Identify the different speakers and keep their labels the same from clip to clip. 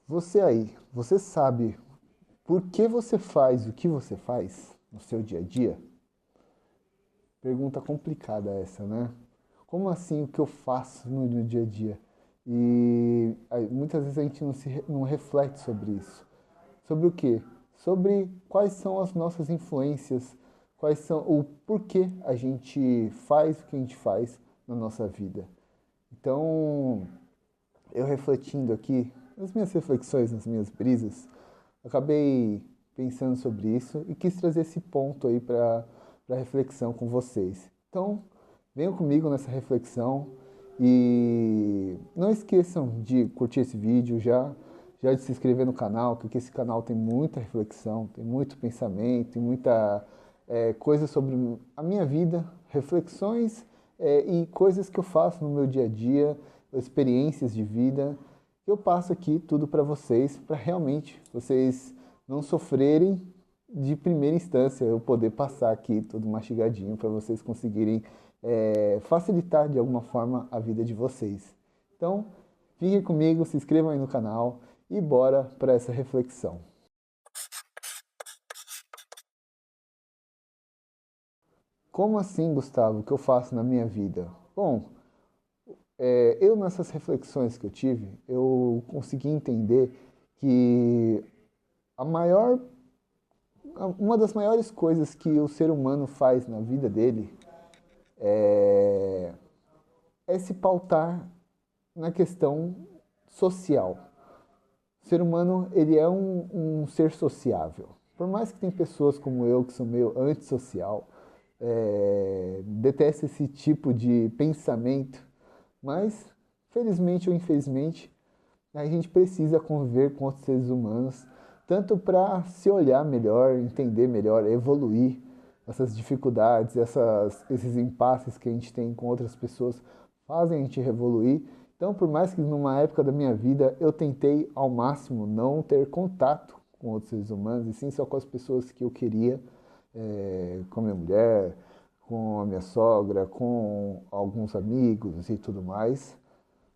Speaker 1: Você aí, você sabe por que você faz o que você faz no seu dia a dia? Pergunta complicada essa, né? Como assim o que eu faço no meu dia a dia? E aí, muitas vezes a gente não reflete sobre isso. Sobre o quê? Sobre quais são as nossas influências, quais são o porquê a gente faz o que a gente faz na nossa vida. Então, eu refletindo aqui, nas minhas reflexões, nas minhas brisas, acabei pensando sobre isso e quis trazer esse ponto aí para reflexão com vocês. Então, venham comigo nessa reflexão e não esqueçam de curtir esse vídeo já de se inscrever no canal, porque esse canal tem muita reflexão, tem muito pensamento, tem muita coisa sobre a minha vida, reflexões e coisas que eu faço no meu dia a dia, experiências de vida. Eu passo aqui tudo para vocês, para realmente vocês não sofrerem de primeira instância, eu poder passar aqui tudo mastigadinho para vocês conseguirem facilitar de alguma forma a vida de vocês. Então, fiquem comigo, se inscrevam aí no canal e bora para essa reflexão. Como assim, Gustavo, o que eu faço na minha vida? Bom, eu nessas reflexões que eu tive, eu consegui entender que a maior, uma das maiores coisas que o ser humano faz na vida dele é se pautar na questão social. O ser humano, ele é um ser sociável. Por mais que tem pessoas como eu que são meio antissocial, detesta esse tipo de pensamento, mas felizmente ou infelizmente a gente precisa conviver com outros seres humanos, tanto para se olhar melhor, entender melhor, evoluir essas dificuldades, esses impasses que a gente tem com outras pessoas fazem a gente evoluir. Então, por mais que numa época da minha vida eu tentei ao máximo não ter contato com outros seres humanos, e sim só com as pessoas que eu queria, com a minha mulher, com a minha sogra, com alguns amigos e tudo mais.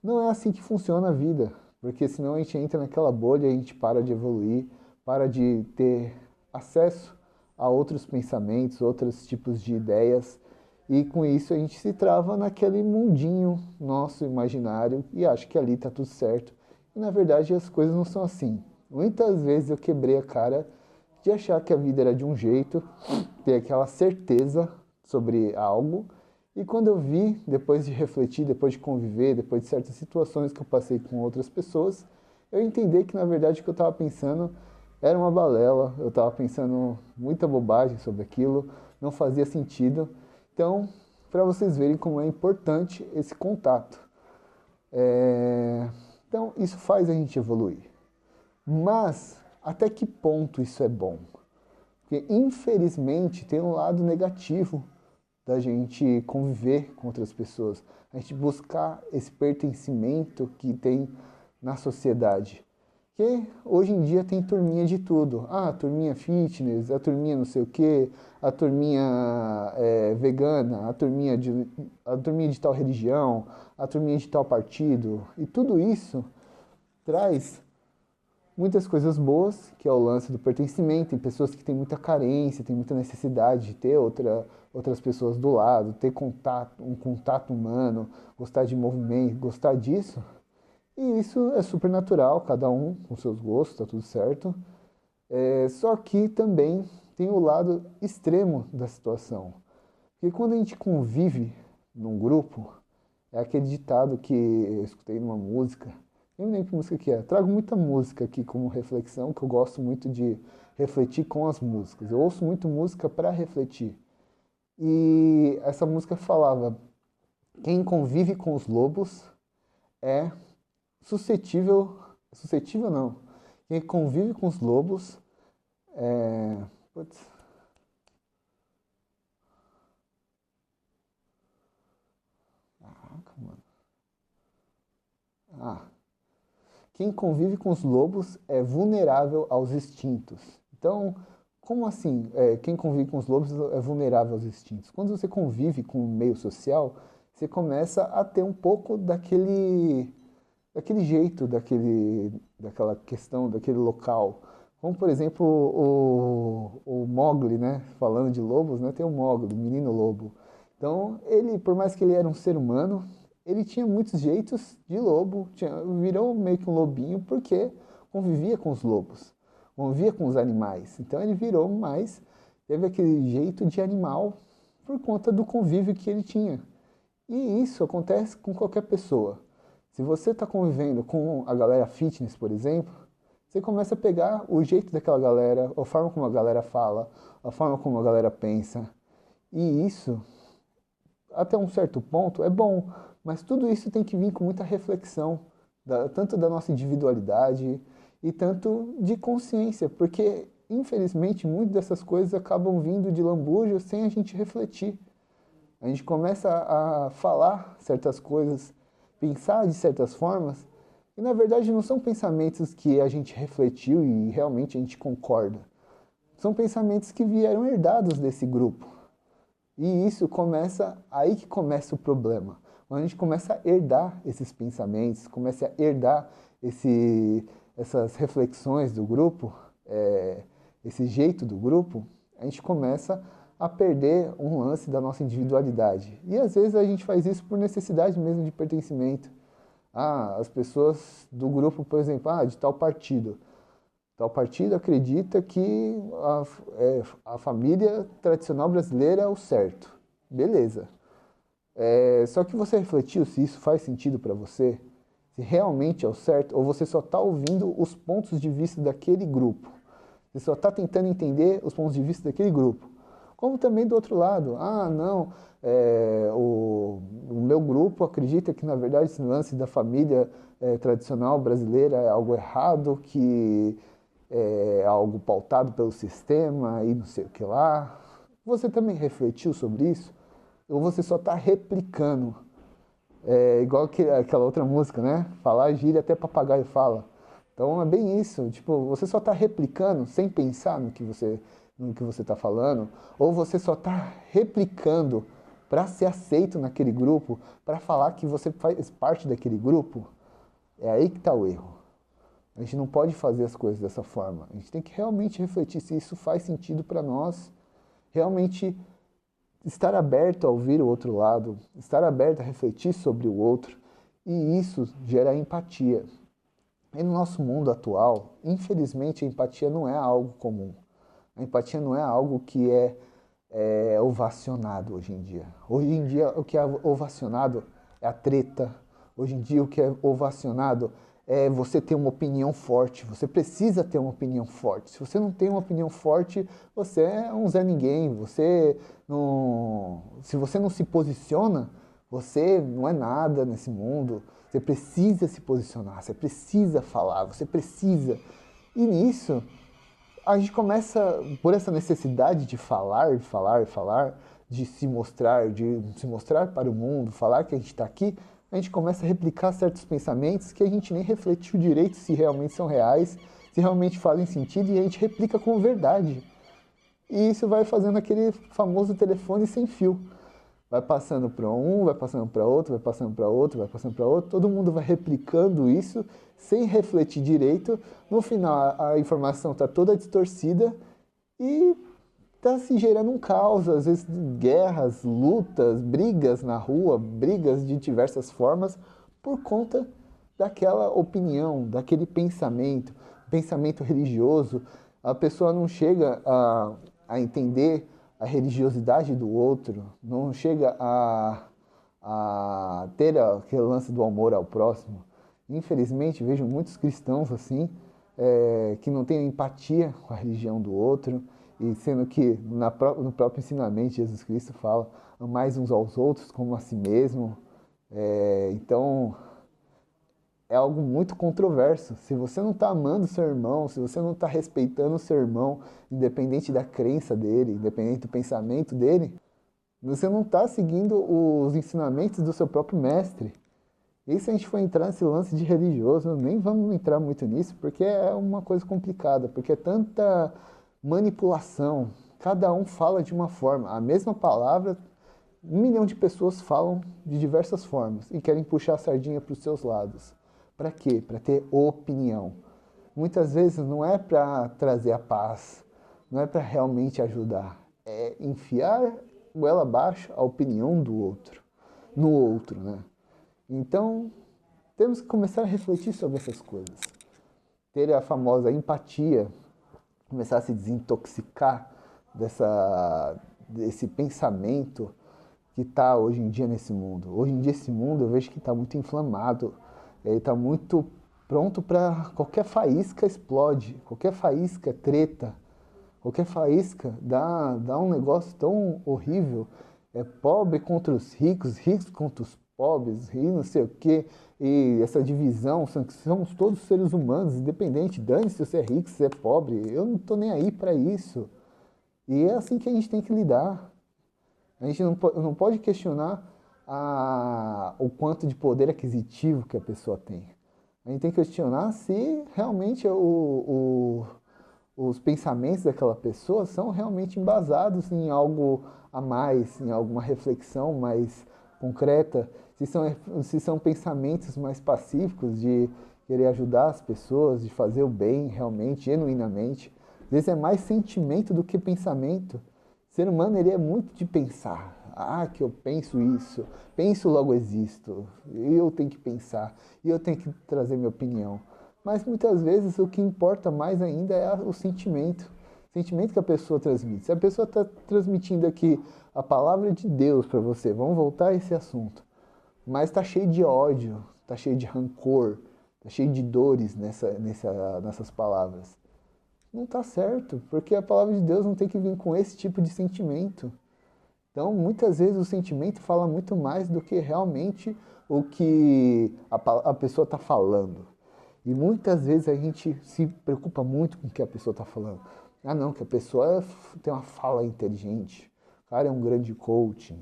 Speaker 1: Não é assim que funciona a vida, porque senão a gente entra naquela bolha e a gente para de evoluir, para de ter acesso a outros pensamentos, outros tipos de ideias, e com isso a gente se trava naquele mundinho nosso imaginário e acha que ali está tudo certo. E na verdade as coisas não são assim. Muitas vezes eu quebrei a cara de achar que a vida era de um jeito, ter aquela certeza sobre algo. E quando eu vi, depois de refletir, depois de conviver, depois de certas situações que eu passei com outras pessoas, eu entendi que na verdade o que eu estava pensando era uma balela, eu estava pensando muita bobagem sobre aquilo, não fazia sentido. Então, para vocês verem como é importante esse contato. Então, isso faz a gente evoluir. Mas, até que ponto isso é bom? Porque, infelizmente, tem um lado negativo da gente conviver com outras pessoas, a gente buscar esse pertencimento que tem na sociedade. Que hoje em dia tem turminha de tudo. Ah, a turminha fitness, a turminha não sei o quê, a turminha vegana, a turminha de tal religião, a turminha de tal partido. E tudo isso traz muitas coisas boas, que é o lance do pertencimento. Tem pessoas que têm muita carência, têm muita necessidade de ter outras pessoas do lado, ter contato, um contato humano, gostar de movimento, gostar disso. E isso é super natural, cada um com seus gostos, tá tudo certo. Só que também tem o lado extremo da situação. Porque quando a gente convive num grupo, é aquele ditado que eu escutei numa música. Eu não lembro que música que é. Trago muita música aqui como reflexão, que eu gosto muito de refletir com as músicas. Eu ouço muito música para refletir. E essa música falava: quem convive com os lobos é suscetível. Suscetível não. Quem convive com os lobos é. Putz, caraca, mano. Ah, quem convive com os lobos é vulnerável aos instintos. Então, como assim? Quem convive com os lobos é vulnerável aos instintos? Quando você convive com o meio social, você começa a ter um pouco daquele jeito, daquela questão, daquele local. Como, por exemplo, o Mowgli, né? Falando de lobos, né? Tem o Mowgli, o menino lobo. Então, ele, por mais que ele era um ser humano, ele tinha muitos jeitos de lobo, virou meio que um lobinho porque convivia com os lobos, convivia com os animais. Então, ele virou mais, teve aquele jeito de animal por conta do convívio que ele tinha. E isso acontece com qualquer pessoa. Se você está convivendo com a galera fitness, por exemplo, você começa a pegar o jeito daquela galera, a forma como a galera fala, a forma como a galera pensa. E isso, até um certo ponto, é bom, mas tudo isso tem que vir com muita reflexão, tanto da nossa individualidade e tanto de consciência, porque infelizmente muitas dessas coisas acabam vindo de lambuja sem a gente refletir. A gente começa a falar certas coisas, pensar de certas formas, e na verdade não são pensamentos que a gente refletiu e realmente a gente concorda. São pensamentos que vieram herdados desse grupo. E isso começa, aí que começa o problema. Quando a gente começa a herdar esses pensamentos, começa a herdar essas reflexões do grupo, esse jeito do grupo, a gente começa a perder um lance da nossa individualidade. E às vezes a gente faz isso por necessidade mesmo de pertencimento. Ah, as pessoas do grupo, por exemplo, de tal partido. Tal partido acredita que a família tradicional brasileira é o certo. Beleza. Só que você refletiu se isso faz sentido para você? Se realmente é o certo? Ou você só está ouvindo os pontos de vista daquele grupo? Você só está tentando entender os pontos de vista daquele grupo. Como também do outro lado. Não, o meu grupo acredita que, na verdade, esse lance da família tradicional brasileira é algo errado, que é algo pautado pelo sistema e não sei o que lá. Você também refletiu sobre isso? Ou você só está replicando? Igual aquela outra música, né? Falar gira até papagaio fala. Então é bem isso. Tipo, você só está replicando sem pensar no que você está falando, ou você só está replicando para ser aceito naquele grupo, para falar que você faz parte daquele grupo. É aí que está o erro. A gente não pode fazer as coisas dessa forma. A gente tem que realmente refletir se isso faz sentido para nós, realmente estar aberto a ouvir o outro lado, estar aberto a refletir sobre o outro, e isso gera empatia. E no nosso mundo atual, infelizmente, a empatia não é algo comum. A empatia não é algo que é ovacionado hoje em dia. Hoje em dia, o que é ovacionado é a treta. Hoje em dia, o que é ovacionado é você ter uma opinião forte. Você precisa ter uma opinião forte. Se você não tem uma opinião forte, você é um Zé Ninguém. Se você não se posiciona, você não é nada nesse mundo. Você precisa se posicionar, você precisa falar, você precisa. E nisso, a gente começa, por essa necessidade de falar, falar, falar, de se mostrar para o mundo, falar que a gente está aqui, a gente começa a replicar certos pensamentos que a gente nem refletiu direito se realmente são reais, se realmente fazem sentido, e a gente replica como verdade. E isso vai fazendo aquele famoso telefone sem fio. Vai passando para um, vai passando para outro, vai passando para outro, vai passando para outro. Todo mundo vai replicando isso sem refletir direito. No final, a informação está toda distorcida e está se gerando um caos, às vezes guerras, lutas, brigas na rua, brigas de diversas formas, por conta daquela opinião, daquele pensamento religioso. A pessoa não chega a entender a religiosidade do outro, não chega a ter aquele lance do amor ao próximo. Infelizmente, vejo muitos cristãos assim, que não têm empatia com a religião do outro, e sendo que no próprio ensinamento Jesus Cristo fala: amais uns aos outros como a si mesmo. Então, é algo muito controverso. Se você não está amando seu irmão, se você não está respeitando o seu irmão, independente da crença dele, independente do pensamento dele, você não está seguindo os ensinamentos do seu próprio mestre. E se a gente for entrar nesse lance de religioso, nem vamos entrar muito nisso, porque é uma coisa complicada, porque é tanta manipulação. Cada um fala de uma forma. A mesma palavra, 1 milhão de pessoas falam de diversas formas e querem puxar a sardinha para os seus lados. Para quê? Para ter opinião. Muitas vezes não é para trazer a paz, não é para realmente ajudar, é enfiar goela abaixo a opinião do outro, no outro, né? Então, temos que começar a refletir sobre essas coisas. Ter a famosa empatia, começar a se desintoxicar desse pensamento que está hoje em dia nesse mundo. Hoje em dia esse mundo eu vejo que está muito inflamado, ele está muito pronto para qualquer faísca explode, qualquer faísca é treta, qualquer faísca dá um negócio tão horrível, é pobre contra os ricos, ricos contra os pobres, e não sei o quê, e essa divisão, somos todos seres humanos, independente, dane-se se você é rico, se você é pobre, eu não estou nem aí para isso. E é assim que a gente tem que lidar. A gente não pode questionar o quanto de poder aquisitivo que a pessoa tem. A gente tem que questionar se realmente os pensamentos daquela pessoa são realmente embasados em algo a mais, em alguma reflexão mais concreta, se são pensamentos mais pacíficos de querer ajudar as pessoas, de fazer o bem realmente, genuinamente. Às vezes é mais sentimento do que pensamento. O ser humano ele é muito de pensar. Ah, que eu penso isso, penso logo existo, eu tenho que pensar, e eu tenho que trazer minha opinião. Mas muitas vezes o que importa mais ainda é o sentimento que a pessoa transmite. Se a pessoa está transmitindo aqui a palavra de Deus para você, vamos voltar a esse assunto, mas está cheio de ódio, está cheio de rancor, está cheio de dores nessas palavras. Não está certo, porque a palavra de Deus não tem que vir com esse tipo de sentimento. Então, muitas vezes o sentimento fala muito mais do que realmente o que a pessoa está falando. E muitas vezes a gente se preocupa muito com o que a pessoa está falando. Ah, não, que a pessoa tem uma fala inteligente. O cara é um grande coach.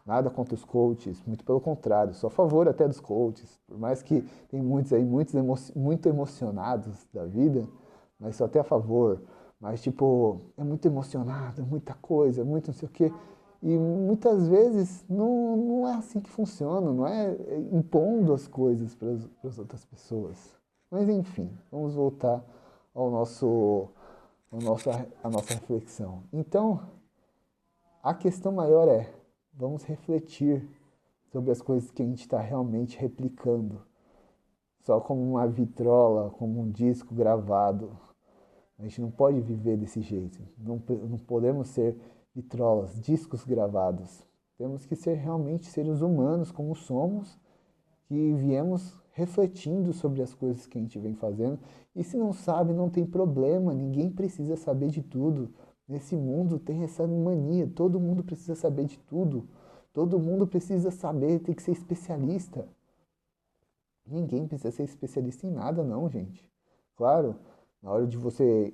Speaker 1: Nada contra os coaches, muito pelo contrário, sou a favor até dos coaches. Por mais que tem muitos aí, muito emocionados da vida, mas sou até a favor. Mas, tipo, é muito emocionado, é muita coisa, é muito não sei o quê. E muitas vezes não é assim que funciona, não é impondo as coisas para as outras pessoas. Mas enfim, vamos voltar à nossa reflexão. Então, a questão maior é, vamos refletir sobre as coisas que a gente está realmente replicando, só como uma vitrola, como um disco gravado. A gente não pode viver desse jeito. Não podemos ser vitrolas, discos gravados. Temos que ser realmente seres humanos como somos, que viemos refletindo sobre as coisas que a gente vem fazendo. E se não sabe, não tem problema, ninguém precisa saber de tudo. Nesse mundo tem essa mania, todo mundo precisa saber de tudo. Todo mundo precisa saber, tem que ser especialista. Ninguém precisa ser especialista em nada, não, gente. Claro, na hora de você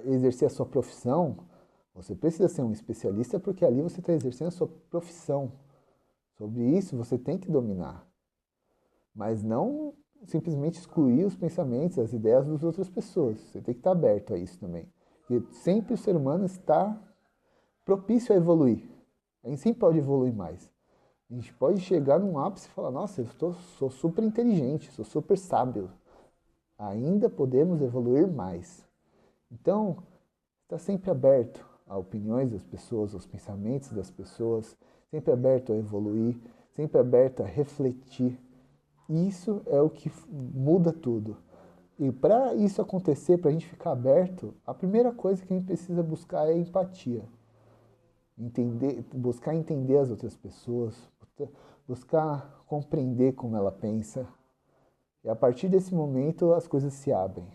Speaker 1: exercer a sua profissão, você precisa ser um especialista porque ali você está exercendo a sua profissão. Sobre isso você tem que dominar. Mas não simplesmente excluir os pensamentos, as ideias das outras pessoas. Você tem que estar aberto a isso também. Porque sempre o ser humano está propício a evoluir. A gente sempre pode evoluir mais. A gente pode chegar num ápice e falar, nossa, sou super inteligente, sou super sábio. Ainda podemos evoluir mais. Então, está sempre aberto a opiniões das pessoas, aos pensamentos das pessoas, sempre aberto a evoluir, sempre aberto a refletir. Isso é o que muda tudo. E para isso acontecer, para a gente ficar aberto, a primeira coisa que a gente precisa buscar é empatia. Buscar entender as outras pessoas, buscar compreender como ela pensa. E a partir desse momento as coisas se abrem.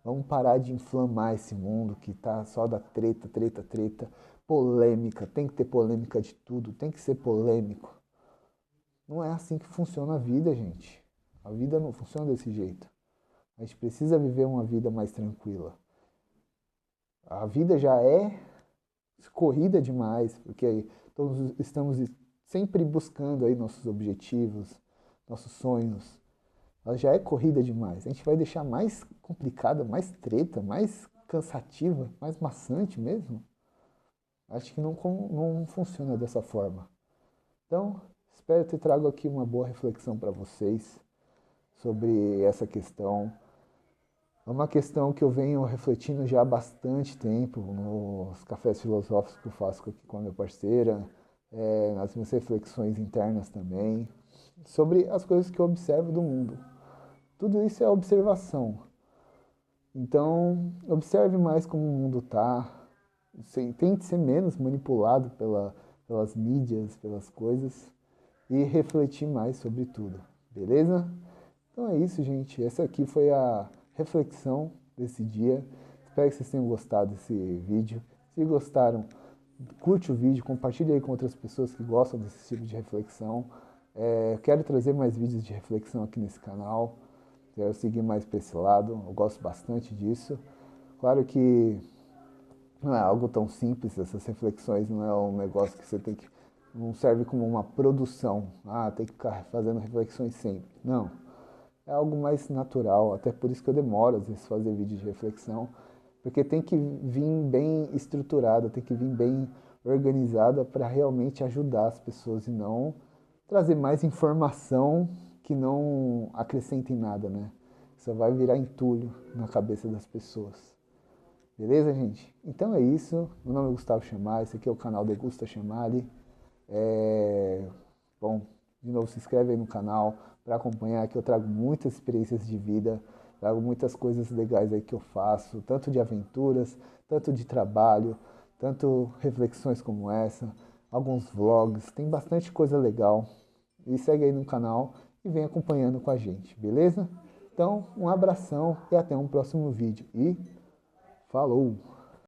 Speaker 1: Vamos parar de inflamar esse mundo que está só da treta, treta, treta, polêmica. Tem que ter polêmica de tudo, tem que ser polêmico. Não é assim que funciona a vida, gente. A vida não funciona desse jeito. A gente precisa viver uma vida mais tranquila. A vida já é corrida demais, porque todos estamos sempre buscando aí nossos objetivos, nossos sonhos. Ela já é corrida demais. A gente vai deixar mais complicada, mais treta, mais cansativa, mais maçante mesmo? Acho que não funciona dessa forma. Então, espero ter trago aqui uma boa reflexão para vocês. sobre essa questão. É uma questão que eu venho refletindo já há bastante tempo nos cafés filosóficos que eu faço aqui com a minha parceira, nas minhas reflexões internas também, sobre as coisas que eu observo do mundo. Tudo isso é observação. Então, observe mais como o mundo está. Tente ser menos manipulado pelas mídias, pelas coisas e refletir mais sobre tudo, beleza? Então é isso, gente. Essa aqui foi a reflexão desse dia. Espero que vocês tenham gostado desse vídeo. Se gostaram, curte o vídeo, compartilhe aí com outras pessoas que gostam desse tipo de reflexão. Quero trazer mais vídeos de reflexão aqui nesse canal. Quero seguir mais para esse lado. Eu gosto bastante disso. Claro que não é algo tão simples, essas reflexões não é um negócio que você tem que... Não serve como uma produção. Tem que ficar fazendo reflexões sempre. Não. É algo mais natural, até por isso que eu demoro às vezes fazer vídeos de reflexão, porque tem que vir bem estruturada, tem que vir bem organizada para realmente ajudar as pessoas e não trazer mais informação que não acrescenta em nada, né? Só vai virar entulho na cabeça das pessoas. Beleza, gente? Então é isso. Meu nome é Gustavo Chamali, esse aqui é o canal Degusta Chamali. Bom, de novo, se inscreve aí no canal para acompanhar, que eu trago muitas experiências de vida, trago muitas coisas legais aí que eu faço, tanto de aventuras, tanto de trabalho, tanto reflexões como essa, alguns vlogs, tem bastante coisa legal. E segue aí no canal e vem acompanhando com a gente, beleza? Então, um abração e até um próximo vídeo. E falou!